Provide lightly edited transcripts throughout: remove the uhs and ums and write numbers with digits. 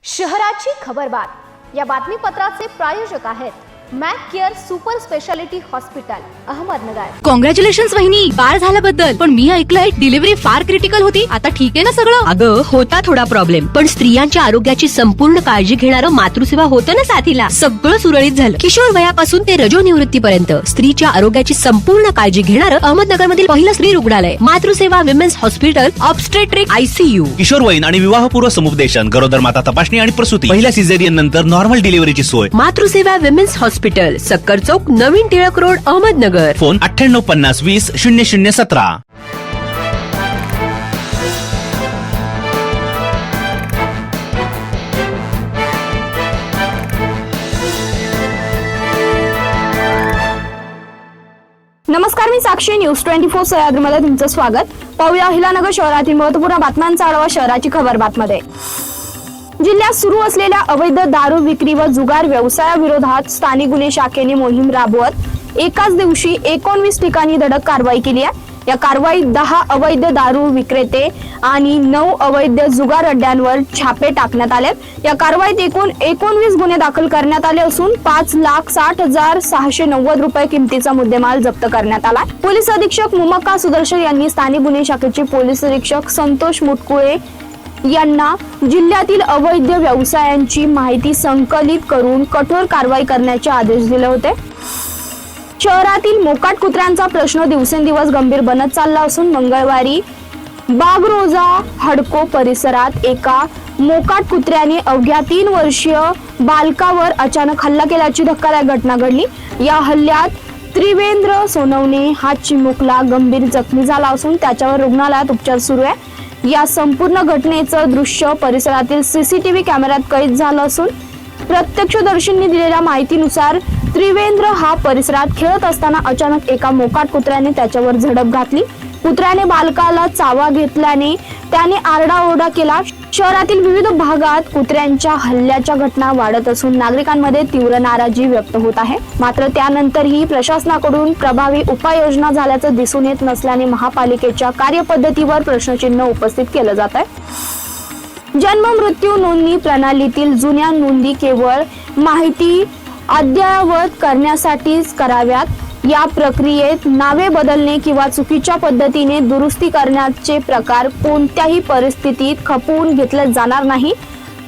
शहराची खबरबात या बातमीपत्राचे प्रायोजक आहेत Mac care super speciality hospital Ahmednagar. Congratulations वहिनी, बाळ झाल्याबद्दल। पण मी ऐकलंय डिलिव्हरी फार क्रिटिकल होती। आता ठीक आहे ना सगळं? अगं होता थोडा प्रॉब्लेम, पण स्त्रियांच्या आरोग्याची संपूर्ण काळजी घेणारं मातृसेवा होतं ना साथीला। सगळं सुरळीत झालं। किशोर वयापासून ते रजोनिवृत्तीपर्यंत स्त्रीच्या आरोग्याची संपूर्ण काळजी घेणारं अहमदनगर मधील पहिलं स्त्री रुग्णालय Matruseva women's hospital obstetric ICU। किशोरवयीन आणि विवाहपूर्व समुपदेशन, गरोदर माता तपासणी आणि प्रसूती, पहिल्या सिझेरियन नंतर नॉर्मल डिलिव्हरीची सोय। मातृसेवा विमेन्स हॉस्पिटल, सक्कर चौक, नवीन टिळक रोड, अहमदनगर। फोन 9850 20 0017। नमस्कार, मी साक्षी, न्यूज 24 सह्याद्रीमध्ये तुमचं स्वागत। पाहूया अहिलानगर शहरातील महत्त्वपूर्ण बातम्यांचा आढावा शहराची खबरबातमध्ये। जिल्ह्यात सुरू असलेल्या अवैध दारू विक्री व जुगार व्यवसायाविरोधात स्थानिक गुन्हे शाखेने मोहीम राबवत एकाच दिवशी 19 ठिकाणी धडक कारवाई केली आहे। या कारवाईत 10 अवैध दारू विक्रेते आणि 9 अवैध जुगार अड्ड्यांवर छापे टाकण्यात आले। या कारवाईत एकूण 19 गुन्हे दाखल करण्यात आले असून 5,60,690 रुपये किमतीचा मुद्देमाल जप्त करण्यात आला। पोलीस अधीक्षक मुमक्का सुदर्शन यांनी स्थानिक गुन्हे शाखेचे पोलीस अधीक्षक संतोष मुटकुळे यांना जिल्ह्यातील अवैध व्यवसायांची माहिती संकलित करून कठोर कारवाई करण्याचे आदेश दिले होते। शहरातील मोकाट कुत्र्यांचा प्रश्न दिवसेंदिवस गंभीर बनत चालला असून मंगळवारी बागरोजा हडको परिसरात एका मोकाट कुत्र्याने अवघ्या 3 वर्षीय बालकावर अचानक हल्ला केल्याची धक्कादायक घटना घडली। या हल्ल्यात त्रिवेंद्र सोनवणे हा चिमुकला गंभीर जखमी झाला असून त्याच्यावर रुग्णालयात उपचार सुरू आहे। या संपूर्ण घटनेचं दृश्य परिसरातील CCTV कॅमेऱ्यात कैद झालं असून प्रत्यक्षदर्शींनी दिलेल्या माहितीनुसार त्रिवेंद्र हा परिसरात खेळत असताना अचानक एका मोकाट कुत्र्याने त्याच्यावर झडप घातली। कुत्र्याने बालकाला चावा घेतल्याने त्याने आरडाओरडा केला। शहरातील विविध भागात कुत्र्यांच्या हल्ल्याच्या घटना वाढत असून नागरिकांमध्ये तीव्र नाराजी व्यक्त होत आहे। मात्र त्यानंतरही प्रशासनाकडून प्रभावी उपाययोजना झाल्याचं दिसून येत नसल्याने महापालिकेच्या कार्यपद्धतीवर प्रश्नचिन्ह उपस्थित केलं जात आहे। जन्म मृत्यू नोंदणी प्रणालीतील जुन्या नोंदी केवळ माहिती अद्ययावत करण्यासाठीच कराव्यात। या प्रक्रियेत नावे बदलणे किंवा चुकीच्या पद्धतीने दुरुस्ती करण्याचे प्रकार कोणत्याही परिस्थितीत खपवून घेतले जाणार नाही।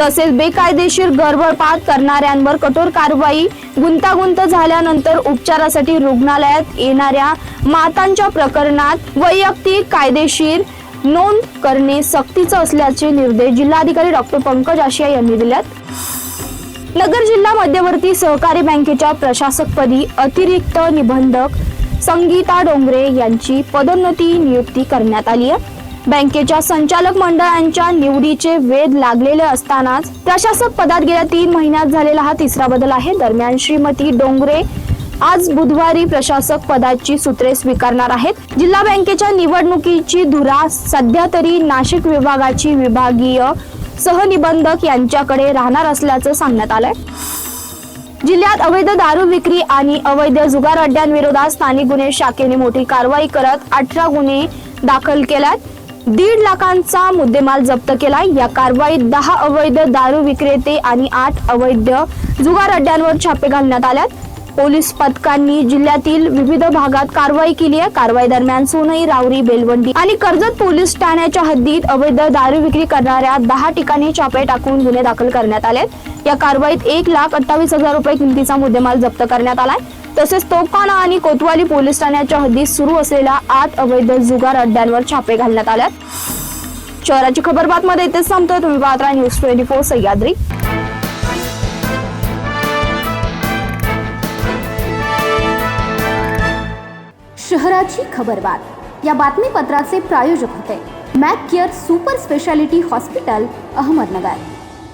तसेच बेकायदेशीर गडबडपात करणाऱ्यांवर कठोर कारवाई। गुंतागुंत झाल्यानंतर उपचारासाठी रुग्णालयात येणाऱ्या मातांच्या प्रकरणात वैयक्तिक कायदेशीर नोंद करणे सक्तीचे असल्याचे निर्देश जिल्हाधिकारी डॉक्टर पंकज आशिया यांनी दिलेत। नगर जिल्हा मध्यवर्ती सहकारी बँकेच्या प्रशासकपदी अतिरिक्त निबंधक संगीता डोंगरे यांची पदोन्नती नियुक्ती करण्यात आली आहे। बँकेच्या संचालक मंडळांच्या निवडीचे वेध लागलेले असतानाच प्रशासक पदात गेल्या 3 महिन्यात झालेला हा तिसरा बदल आहे। दरम्यान श्रीमती डोंगरे आज बुधवारी प्रशासक पदाची सूत्रे स्वीकारणार आहेत। जिल्हा बँकेच्या निवडणुकीची धुरा सध्या तरी नाशिक विभागाची विभागीय सहनिबंधक यांच्याकडे राहणार असल्याचं सांगण्यात आलंय। जिल्ह्यात अवैध दारू विक्री आणि अवैध जुगार अड्ड्यांविरोधात स्थानिक गुन्हे शाखेने मोठी कारवाई करत 18 गुन्हे दाखल केल्यात। 1.5 लाखांचा मुद्देमाल जप्त केला। या कारवाईत 10 अवैध दारू विक्रेते आणि 8 अवैध जुगार अड्ड्यांवर छापे घालण्यात आल्यात। पोलीस पथकांनी जिल्ह्यातील विविध भागात कारवाई केली आहे। कारवाई दरम्यान सोनई, रावरी, बेलवंडी आणि कर्जत पोलीस ठाण्याच्या हद्दीत अवैध दारू विक्री करणाऱ्या 10 ठिकाणी छापे टाकून गुन्हे दाखल करण्यात आले। या कारवाईत 1,28,000 रुपये किमतीचा मुद्देमाल जप्त करण्यात आलाय। तसेच तोफखाना आणि कोतवाली पोलीस ठाण्याच्या हद्दीत सुरू असलेल्या 8 अवैध जुगार अड्ड्यांवर छापे घालण्यात आले। शहराची खबरबातमध्ये इथेच संपतोय। तुम्ही पाहत राहा न्यूज 24 सह्याद्री। शहराची खबरबात या बातमीपत्राचे प्रायोजक होते Mac care super speciality hospital Ahmednagar.